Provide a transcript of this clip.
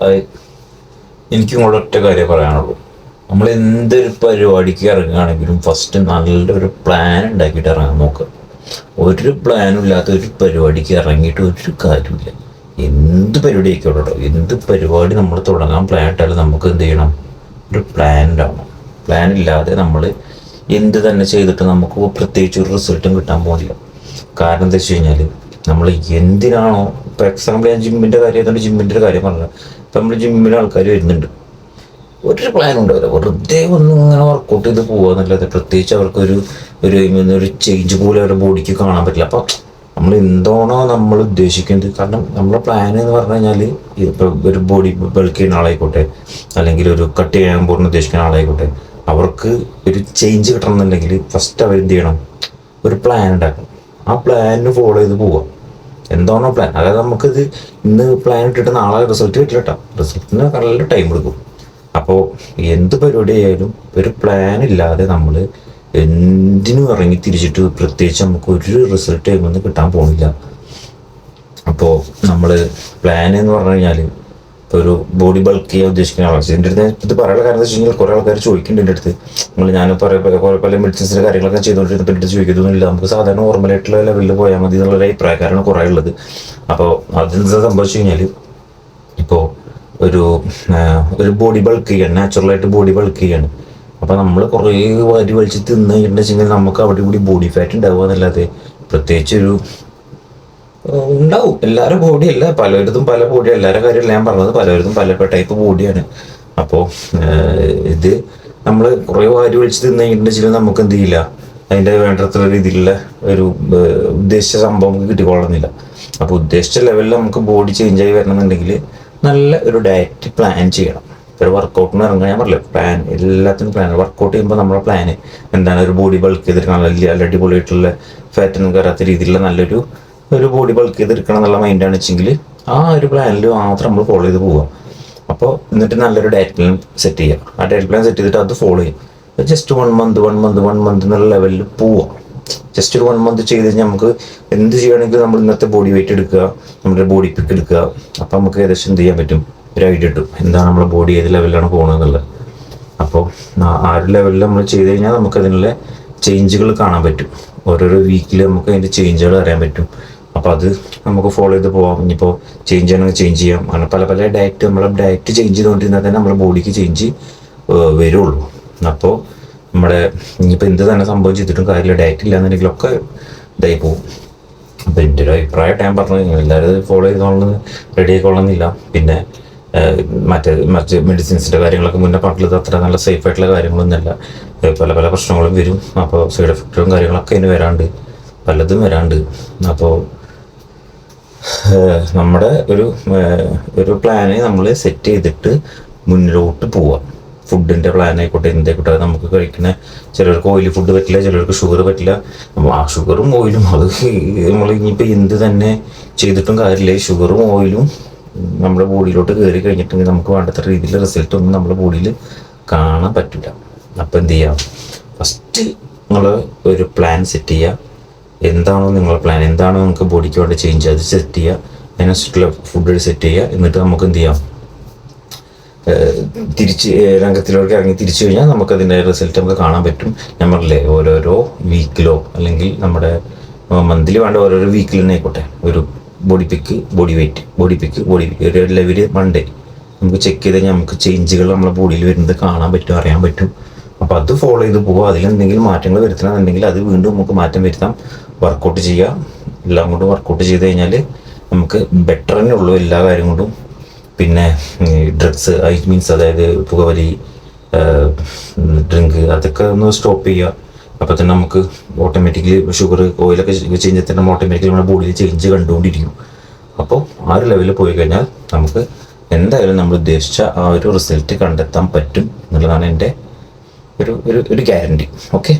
അത് എനിക്കും കൂടെ ഒറ്റ കാര്യം പറയാനുള്ളൂ. നമ്മൾ എന്തൊരു പരിപാടിക്ക് ഇറങ്ങുകയാണെങ്കിലും ഫസ്റ്റ് നല്ലൊരു പ്ലാൻ ഉണ്ടാക്കിയിട്ട് ഇറങ്ങാൻ നോക്കുക. ഒരു പ്ലാനും ഇല്ലാത്ത ഒരു പരിപാടിക്ക് ഇറങ്ങിയിട്ട് ഒരു കാര്യമില്ല. എന്ത് പരിപാടി ആയിക്കോട്ടോ, എന്ത് പരിപാടി നമ്മൾ തുടങ്ങാൻ പ്ലാൻ ഇട്ടാലും നമുക്ക് എന്ത് ചെയ്യണം, ഒരു പ്ലാൻ ഉണ്ടാവണം. പ്ലാൻ ഇല്ലാതെ നമ്മൾ എന്ത് തന്നെ ചെയ്തിട്ട് നമുക്ക് പ്രത്യേകിച്ച് ഒരു റിസൾട്ടും കിട്ടാൻ പോകില്ല. കാരണം എന്താ വെച്ച് കഴിഞ്ഞാൽ നമ്മൾ എന്തിനാണോ, ഇപ്പോൾ എക്സാമ്പിൾ ഞാൻ ജിമ്മിൻ്റെ കാര്യം ആയതുകൊണ്ട് ജിമ്മിൻ്റെ ഒരു കാര്യം പറഞ്ഞത്. ഇപ്പം നമ്മൾ ജിമ്മിൽ ആൾക്കാർ വരുന്നുണ്ട്, ഒരു പ്ലാനും ഉണ്ടാവില്ല, വെറുതെ ഒന്നും ഇങ്ങനെ വർക്കൗട്ട് ചെയ്ത് പോകുക എന്നല്ലാതെ പ്രത്യേകിച്ച് അവർക്കൊരു ഒരു ഒരു ചേഞ്ച് പോലും അവരുടെ ബോഡിക്ക് കാണാൻ പറ്റില്ല. അപ്പം നമ്മൾ എന്താണോ നമ്മൾ ഉദ്ദേശിക്കുന്നത്, കാരണം നമ്മുടെ പ്ലാൻ എന്ന് പറഞ്ഞു കഴിഞ്ഞാൽ ഇപ്പോൾ ഒരു ബോഡി ബൾക്ക് ചെയ്യുന്ന ആളായിക്കോട്ടെ, അല്ലെങ്കിൽ ഒരു കട്ട് ചെയ്യാൻ പോകുന്ന ഉദ്ദേശിക്കുന്ന ആളായിക്കോട്ടെ, അവർക്ക് ഒരു ചേഞ്ച് കിട്ടണമെന്നുണ്ടെങ്കിൽ ഫസ്റ്റ് അവർ എന്ത് ചെയ്യണം, ഒരു പ്ലാൻ ഉണ്ടാക്കണം. ആ പ്ലാനിന് ഫോളോ ചെയ്ത് പോവുക. എന്താണോ പ്ലാൻ, അതായത് നമുക്കിത് ഇന്ന് പ്ലാൻ ഇട്ടിട്ട് നാളെ റിസൾട്ട് കിട്ടില്ല കേട്ടോ, റിസൾട്ടിന് നല്ല ടൈം എടുക്കും. അപ്പോൾ എന്ത് പരിപാടി ആയാലും ഒരു പ്ലാൻ ഇല്ലാതെ നമ്മൾ എന്തിനും ഇറങ്ങി തിരിച്ചിട്ട് പ്രത്യേകിച്ച് നമുക്ക് ഒരു റിസൾട്ട് ഒന്നും കിട്ടാൻ പോകുന്നില്ല. അപ്പോൾ നമ്മൾ പ്ലാൻ എന്ന് പറഞ്ഞു കഴിഞ്ഞാൽ ഇപ്പോൾ ഒരു ബോഡി ബൾക്ക് ചെയ്യാൻ ഉദ്ദേശിക്കുന്ന ആളാണ്. ഇതിൻ്റെ അടുത്ത് ഇത് പറയാനുള്ള കാരണം എന്താ വെച്ച് കഴിഞ്ഞാൽ കുറേ ആൾക്കാർ ചോദിക്കുന്നുണ്ട് എൻ്റെ അടുത്ത്. ഞാൻ കുറേ പല മെഡിസിൻസിൻ്റെ കാര്യങ്ങളൊക്കെ ചെയ്തുകൊണ്ടിരുന്നപ്പോൾ എൻ്റെ അടുത്ത് ചോദിക്കുന്നൊന്നുമില്ല, നമുക്ക് സാധാരണ നോർമലായിട്ടുള്ള ലെവലിൽ പോയാൽ മതി എന്നുള്ളൊരു അഭിപ്രായക്കാരാണ് കുറേ ഉള്ളത്. അപ്പോൾ അതെന്താ സംഭവിച്ചു കഴിഞ്ഞാൽ, ഇപ്പോൾ ഒരു ബോഡി ബൾക്ക് ചെയ്യാണ്, നാച്ചുറലായിട്ട് ബോഡി ബൾക്ക് ചെയ്യാണ്. അപ്പോൾ നമ്മൾ കുറേ വാരി വലിച്ച് തിന്ന് കഴിഞ്ഞിട്ടുണ്ടെങ്കിൽ നമുക്ക് അവിടെ കൂടി ബോഡി ഫാറ്റ് ഉണ്ടാവുക എന്നല്ലാതെ പ്രത്യേകിച്ചൊരു ഉണ്ടാവും. എല്ലാവരും ബോഡിയല്ല, പലയിടത്തും പല ബോഡി, എല്ലാവരുടെ കാര്യമല്ല ഞാൻ പറഞ്ഞത്, പലയിടത്തും പല ടൈപ്പ് ബോഡിയാണ്. അപ്പോൾ ഇത് നമ്മൾ കുറേ വാരി വലിച്ച് തിന്ന് കഴിഞ്ഞിട്ടുണ്ടെങ്കിൽ നമുക്ക് എന്ത് ചെയ്യില്ല, അതിൻ്റെ വേണ്ടത്ര രീതിയിലുള്ള ഒരു ഉദ്ദേശിച്ച സംഭവം നമുക്ക് കിട്ടിക്കൊള്ളുന്നില്ല. അപ്പോൾ ഉദ്ദേശിച്ച ലെവലിൽ നമുക്ക് ബോഡി ചേഞ്ച് ആയി വരണമെന്നുണ്ടെങ്കിൽ നല്ല ഒരു ഡയറ്റ് പ്ലാൻ ചെയ്യണം. ഒരു വർക്കൗട്ടിന് ഇറങ്ങാൻ ഞാൻ പറഞ്ഞില്ല, പ്ലാൻ എല്ലാത്തിനും പ്ലാൻ. വർക്കൗട്ട് ചെയ്യുമ്പോൾ നമ്മുടെ പ്ലാന് എന്താണ്, ഒരു ബോഡി ബൾക്ക് ചെയ്തെടുക്കണം, നല്ല അടിപൊളിയായിട്ടുള്ള ഫാറ്റൊന്നും കയറാത്ത രീതിയിലുള്ള ഒരു ബോഡി ബൾക്ക് ചെയ്തെടുക്കണം എന്നുള്ള മൈൻഡാണ് വെച്ചെങ്കിൽ ആ ഒരു പ്ലാനിൽ മാത്രം നമ്മൾ ഫോളോ ചെയ്ത് പോവുക. അപ്പോൾ എന്നിട്ട് നല്ലൊരു ഡയറ്റ് പ്ലാൻ സെറ്റ് ചെയ്യുക. ആ ഡയറ്റ് പ്ലാൻ സെറ്റ് ചെയ്തിട്ട് അത് ഫോളോ ചെയ്യും. ജസ്റ്റ് 1 മന്ത് എന്നുള്ള ലെവലിൽ പോവുക. ജസ്റ്റ് ഒരു 1 മന്ത് ചെയ്ത് കഴിഞ്ഞാൽ നമുക്ക് എന്ത് ചെയ്യുകയാണെങ്കിലും നമ്മൾ ഇന്നത്തെ ബോഡി വെയിറ്റ് എടുക്കുക, നമ്മുടെ ബോഡി പിക്ക് എടുക്കുക. അപ്പം നമുക്ക് ഏകദേശം എന്ത് ചെയ്യാൻ പറ്റും, ഒരു ഐഡിയ കിട്ടും എന്താണ് നമ്മുടെ ബോഡി ഏത് ലെവലിലാണ് പോകുന്നതെന്നുള്ളത്. അപ്പോൾ ആ ഒരു ലെവലിൽ നമ്മൾ ചെയ്ത് കഴിഞ്ഞാൽ നമുക്ക് അതിനുള്ള ചേഞ്ചുകൾ കാണാൻ പറ്റും. ഓരോരോ വീക്കിൽ നമുക്ക് അതിൻ്റെ ചേഞ്ചുകൾ അറിയാൻ പറ്റും. അപ്പോൾ അത് നമുക്ക് ഫോളോ ചെയ്ത് പോകാം. ഇനിയിപ്പോൾ ചേഞ്ച് ചെയ്യണമെങ്കിൽ ചേഞ്ച് ചെയ്യാം. അങ്ങനെ പല ഡയറ്റ്, നമ്മളെ ഡയറ്റ് ചേഞ്ച് ചെയ്തുകൊണ്ടിരുന്നാൽ തന്നെ നമ്മുടെ ബോഡിക്ക് ചേഞ്ച് വരുള്ളൂ. അപ്പോൾ നമ്മുടെ ഇനിയിപ്പോൾ എന്ത് തന്നെ സംഭവം ചെയ്തിട്ടും കാര്യമില്ല, ഡയറ്റ് ഇല്ലാന്നുണ്ടെങ്കിലൊക്കെ ഇതായി പോകും. അപ്പോൾ എൻ്റെ ഒരു അഭിപ്രായമായിട്ട് ഞാൻ പറഞ്ഞു, എല്ലാവരും ഫോളോ ചെയ്തോളുന്നത് റെഡി ആയിക്കൊള്ളുന്നില്ല. പിന്നെ മറ്റ് മെഡിസിൻസിൻ്റെ കാര്യങ്ങളൊക്കെ മുന്നേ പറഞ്ഞത് അത്ര നല്ല സേഫ് ആയിട്ടുള്ള കാര്യങ്ങളൊന്നുമല്ല. പല പ്രശ്നങ്ങളും വരും. അപ്പോൾ സൈഡ് എഫക്റ്റും കാര്യങ്ങളൊക്കെ അതിന് പലതും വരാണ്ട്. അപ്പോൾ നമ്മുടെ ഒരു പ്ലാന് നമ്മൾ സെറ്റ് ചെയ്തിട്ട് മുന്നിലോട്ട് പോവാം. ഫുഡിൻ്റെ പ്ലാൻ ആയിക്കോട്ടെ, എന്തായിക്കോട്ടെ, നമുക്ക് കഴിക്കുന്ന ചിലർക്ക് ഓയിലി ഫുഡ് പറ്റില്ല, ചിലർക്ക് ഷുഗർ പറ്റില്ല. അപ്പോൾ ആ ഷുഗറും ഓയിലും അത് നമ്മൾ ഇനിയിപ്പോൾ എന്ത് തന്നെ ചെയ്തിട്ടും കാര്യമില്ല, ഷുഗറും ഓയിലും നമ്മുടെ ബോഡിയിലോട്ട് കയറി കഴിഞ്ഞിട്ടുണ്ടെങ്കിൽ നമുക്ക് വേണ്ടത്ര രീതിയിൽ റിസൾട്ടൊന്നും നമ്മുടെ ബോഡിയിൽ കാണാൻ പറ്റില്ല. അപ്പോൾ എന്ത് ചെയ്യാം, ഫസ്റ്റ് നിങ്ങൾ ഒരു പ്ലാൻ സെറ്റ് ചെയ്യുക. എന്താണോ നിങ്ങളുടെ പ്ലാൻ, എന്താണോ നിങ്ങൾക്ക് ബോഡിക്ക് വേണ്ട ചേഞ്ച്, അത് സെറ്റ് ചെയ്യുക. അതിനനുസരിച്ചുള്ള ഫുഡ് സെറ്റ് ചെയ്യുക. എന്നിട്ട് നമുക്ക് എന്ത് ചെയ്യാം, തിരിച്ച് രംഗത്തിലേക്ക് ഇറങ്ങി തിരിച്ചു കഴിഞ്ഞാൽ നമുക്കതിൻ്റെ റിസൾട്ട് നമുക്ക് കാണാൻ പറ്റും. ഞാൻ പറഞ്ഞില്ലേ, ഓരോരോ വീക്കിലോ അല്ലെങ്കിൽ നമ്മുടെ മന്ത്ലി വേണ്ട ഓരോരോ വീക്കിൽ തന്നെ ആയിക്കോട്ടെ, ഒരു ബോഡി പിക്ക്, ബോഡി വെയിറ്റ്, ഒരു ലെവൽ മൺഡേ നമുക്ക് ചെക്ക് ചെയ്ത് കഴിഞ്ഞാൽ നമുക്ക് ചേഞ്ചുകൾ നമ്മുടെ ബോഡിയിൽ വരുന്നത് കാണാൻ പറ്റും, അറിയാൻ പറ്റും. അപ്പോൾ അത് ഫോളോ ചെയ്ത് പോകുക. അതിലെന്തെങ്കിലും മാറ്റങ്ങൾ വരുത്തണമെന്നുണ്ടെങ്കിൽ അത് വീണ്ടും നമുക്ക് മാറ്റം വരുത്താം. വർക്കൗട്ട് ചെയ്യുക. എല്ലാം കൊണ്ടും വർക്കൗട്ട് ചെയ്ത് കഴിഞ്ഞാൽ നമുക്ക് ബെറ്റർ തന്നെ ഉള്ളൂ എല്ലാ കാര്യം കൊണ്ടും. പിന്നെ ഡ്രഗ്സ്, മീൻസ് അതായത് പുകവലി, ഡ്രിങ്ക്, അതൊക്കെ ഒന്ന് സ്റ്റോപ്പ് ചെയ്യുക. അപ്പോൾ തന്നെ നമുക്ക് ഓട്ടോമാറ്റിക്കലി ഷുഗർ, ഓയിലൊക്കെ ചേഞ്ച് തന്നെ ഓട്ടോമാറ്റിക്കലി നമ്മുടെ ബോഡിയിൽ ചേഞ്ച് കണ്ടുകൊണ്ടിരിക്കും. അപ്പോൾ ആ ഒരു ലെവലിൽ പോയി കഴിഞ്ഞാൽ നമുക്ക് എന്തായാലും നമ്മൾ ഉദ്ദേശിച്ച ആ ഒരു റിസൾട്ട് കണ്ടെത്താൻ പറ്റും എന്നുള്ളതാണ് എൻ്റെ ഒരു ഗ്യാരണ്ടി. ഓക്കെ.